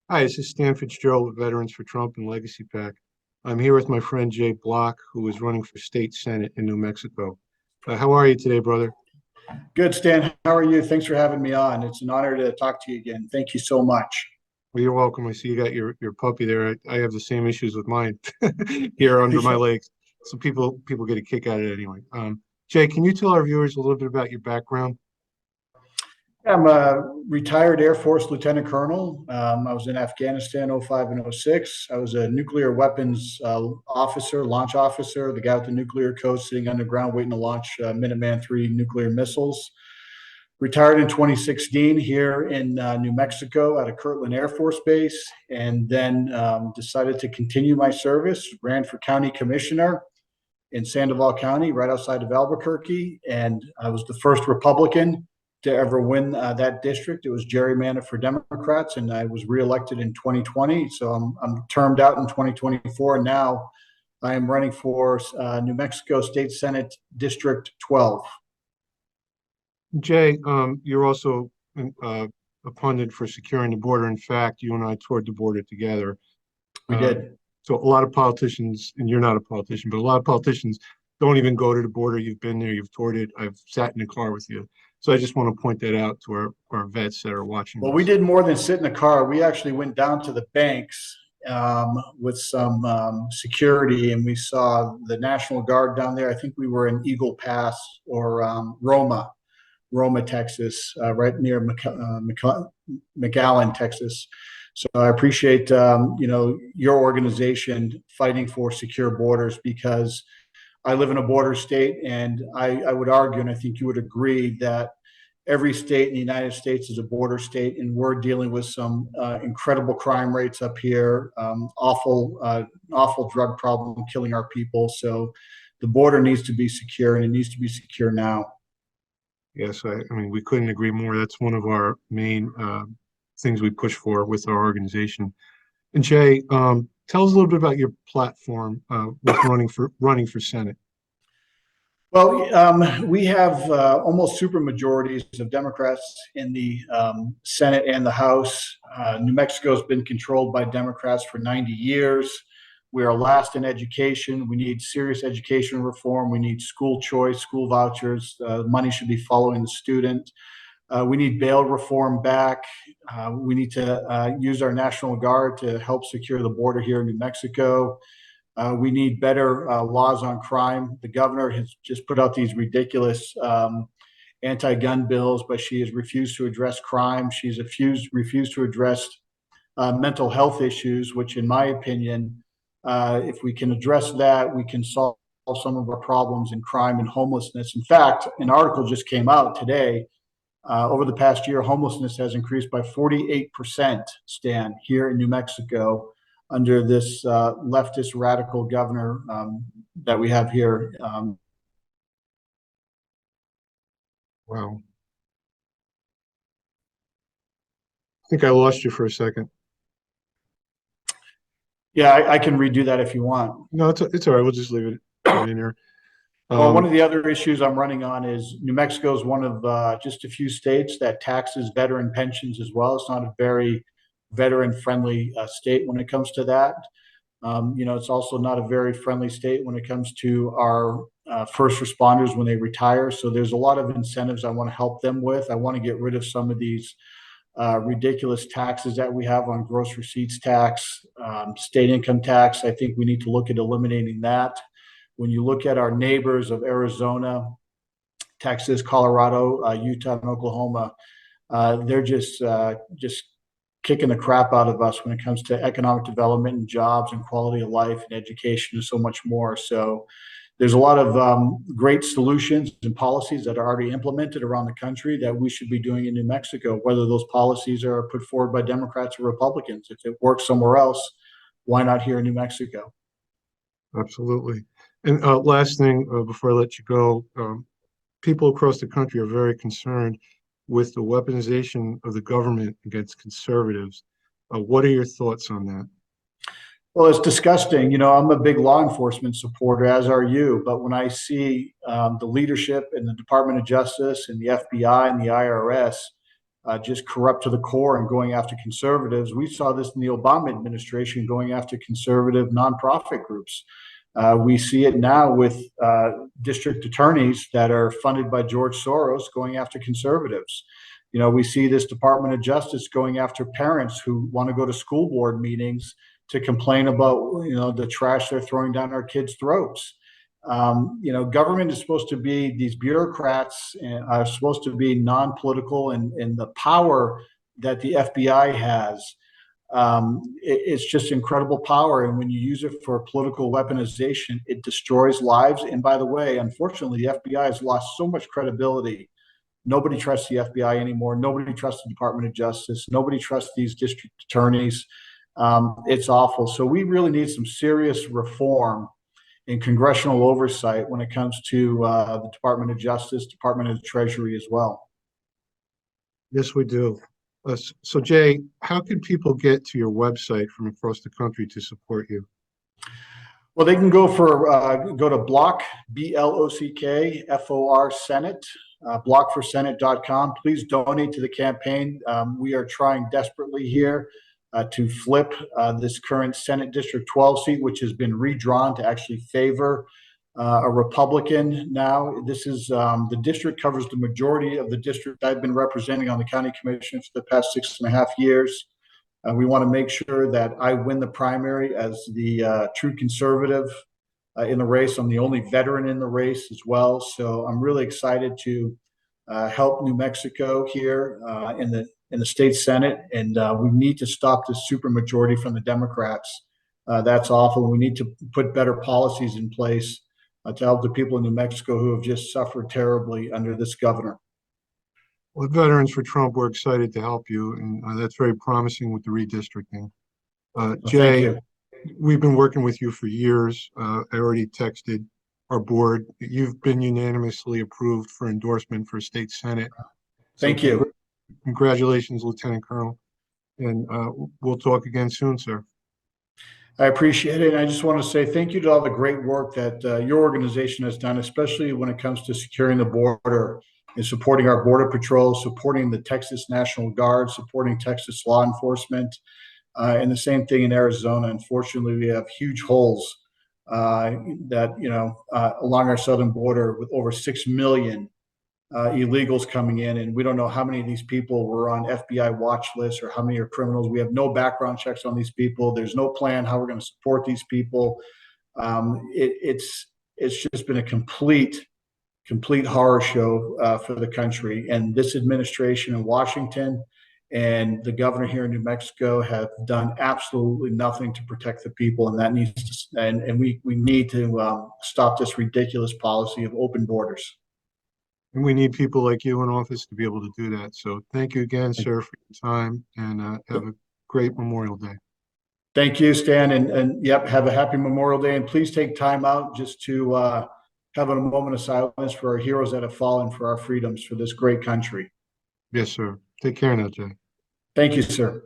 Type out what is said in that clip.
Hi, this is Stan Fitzgerald with Veterans for Trump and Legacy PAC. I'm here with my friend Jay Block, who is running for state senate in New Mexico. How are you today, brother? Good, Stan. How are you? Thanks for having me on. It's an honor to talk to you again. Thank you so much. Well, you're welcome. I see you got your puppy there. I have the same issues with mine here under my legs. So people get a kick out of it anyway. Jay, can you tell our viewers a little bit about your background? I'm a retired Air Force Lieutenant Colonel. I was in Afghanistan '05 and '06. I was a nuclear weapons officer, launch officer, the guy with the nuclear code sitting underground waiting to launch Minuteman III nuclear missiles. Retired in 2016 here in New Mexico at a Kirtland Air Force Base, and then decided to continue my service. Ran for county commissioner in Sandoval County, right outside of Albuquerque, and I was the first Republican to ever win that district. It was gerrymandered for Democrats, and I was reelected in 2020. So I'm termed out in 2024. Now I am running for New Mexico State Senate District 12. Jay, you're also a pundit for securing the border. In fact, you and I toured the border together. We Uh, did. so a lot of politicians, and you're not a politician, but a lot of politicians don't even go to the border. You've been there, you've toured it. I've sat in the car with you. So I just want to point that out to our vets that are watching Well, we this. did more than sit in the car. We actually went down to the banks with some security, and we saw the National Guard down there. I think we were in Eagle Pass or Roma, Texas, right near McAllen, Texas. So I appreciate your organization fighting for secure borders, because I live in a border state, and I would argue, and I think you would agree, that every state in the United States is a border state, and we're dealing with some incredible crime rates up here, awful drug problem killing our people. So the border needs to be secure, and it needs to be secure now. Yes, I mean, we couldn't agree more. That's one of our main things we push for with our organization. And Jay, tell us a little bit about your platform with running for Senate. Well, we have almost super majorities of Democrats in the Senate and the House. New Mexico has been controlled by Democrats for 90 years. We are last in education. We need serious education reform. We need school choice, school vouchers. Money should be following the student. We need bail reform back. We need to use our National Guard to help secure the border here in New Mexico. We need better laws on crime. The governor has just put out these ridiculous anti-gun bills, but she has refused to address crime. She's refused to address mental health issues, which, in my opinion, if we can address that, we can solve some of our problems in crime and homelessness. In fact, an article just came out today. Over the past year, homelessness has increased by 48%, Stan, here in New Mexico, under this leftist radical governor that we have here. Wow. I think I lost you for a second. Yeah, I can redo that if you want. No, it's all right. We'll just leave it in here. Well, one of the other issues I'm running on is New Mexico is one of just a few states that taxes veteran pensions as well. It's not a very veteran-friendly state when it comes to that. It's also not a very friendly state when it comes to our first responders when they retire. So there's a lot of incentives I want to help them with. I want to get rid of some of these ridiculous taxes that we have on gross receipts tax, state income tax. I think we need to look at eliminating that. When you look at our neighbors of Arizona, Texas, Colorado, Utah, and Oklahoma, they're just kicking the crap out of us when it comes to economic development and jobs and quality of life and education and so much more. So there's a lot of great solutions and policies that are already implemented around the country that we should be doing in New Mexico, whether those policies are put forward by Democrats or Republicans. If it works somewhere else, why not here in New Mexico? Absolutely. And last thing before I let you go, people across the country are very concerned with the weaponization of the government against conservatives. What are your thoughts on that? Well, it's disgusting. I'm a big law enforcement supporter, as are you. But when I see the leadership in the Department of Justice and the FBI and the IRS just corrupt to the core and going after conservatives. We saw this in the Obama administration going after conservative nonprofit groups. We see it now with district attorneys that are funded by George Soros going after conservatives. You know, we see this Department of Justice going after parents who want to go to school board meetings to complain about, you know, the trash they're throwing down our kids' throats. You know, government is supposed to be, these bureaucrats are supposed to be non-political, and the power that the FBI has, it's just incredible power. And when you use it for political weaponization, it destroys lives. And by the way, unfortunately, the FBI has lost so much credibility. Nobody trusts the FBI anymore. Nobody trusts the Department of Justice. Nobody trusts these district attorneys. It's awful. So we really need some serious reform in congressional oversight when it comes to the Department of Justice, Department of the Treasury as well. Yes, we do. So Jay, how can people get to your website from across the country to support you? Well, they can go to Block, BLOCK, Senate, blockforsenate.com. Please donate to the campaign. We are trying desperately here to flip this current Senate District 12 seat, which has been redrawn to actually favor a Republican now. This is the district covers the majority of the district I've been representing on the county commission for the past 6.5 years. We want to make sure that I win the primary as the true conservative in the race. I'm the only veteran in the race as well. So I'm really excited to help New Mexico here in the state Senate. And we need to stop this supermajority from the Democrats. That's awful. We need to put better policies in place to help the people in New Mexico who have just suffered terribly under this governor. Well, Veterans for Trump, we're excited to help you, and that's very promising with the redistricting. Jay, we've been working with you for years. I already texted our board. You've been unanimously approved for endorsement for state Senate. Thank you. Congratulations, Lieutenant Colonel. And we'll talk again soon, sir. I appreciate it. And I just want to say thank you to all the great work that your organization has done, especially when it comes to securing the border and supporting our Border Patrol, supporting the Texas National Guard, supporting Texas law enforcement, and the same thing in Arizona. Unfortunately, we have huge holes that, you know, along our southern border with over 6 million illegals coming in, and we don't know how many of these people were on FBI watch lists or how many are criminals. We have no background checks on these people. There's no plan how we're going to support these people. It's just been a complete horror show for the country. And this administration in Washington and the governor here in New Mexico have done absolutely nothing to protect the people, and that needs to, and we need to stop this ridiculous policy of open borders. And we need people like you in office to be able to do that. So thank you again, sir, for your time, and have a great Memorial Day. Thank you, Stan. And yep, have a happy Memorial Day. And please take time out just to have a moment of silence for our heroes that have fallen for our freedoms for this great country. Yes, sir. Take care now, Jay. Thank you, sir.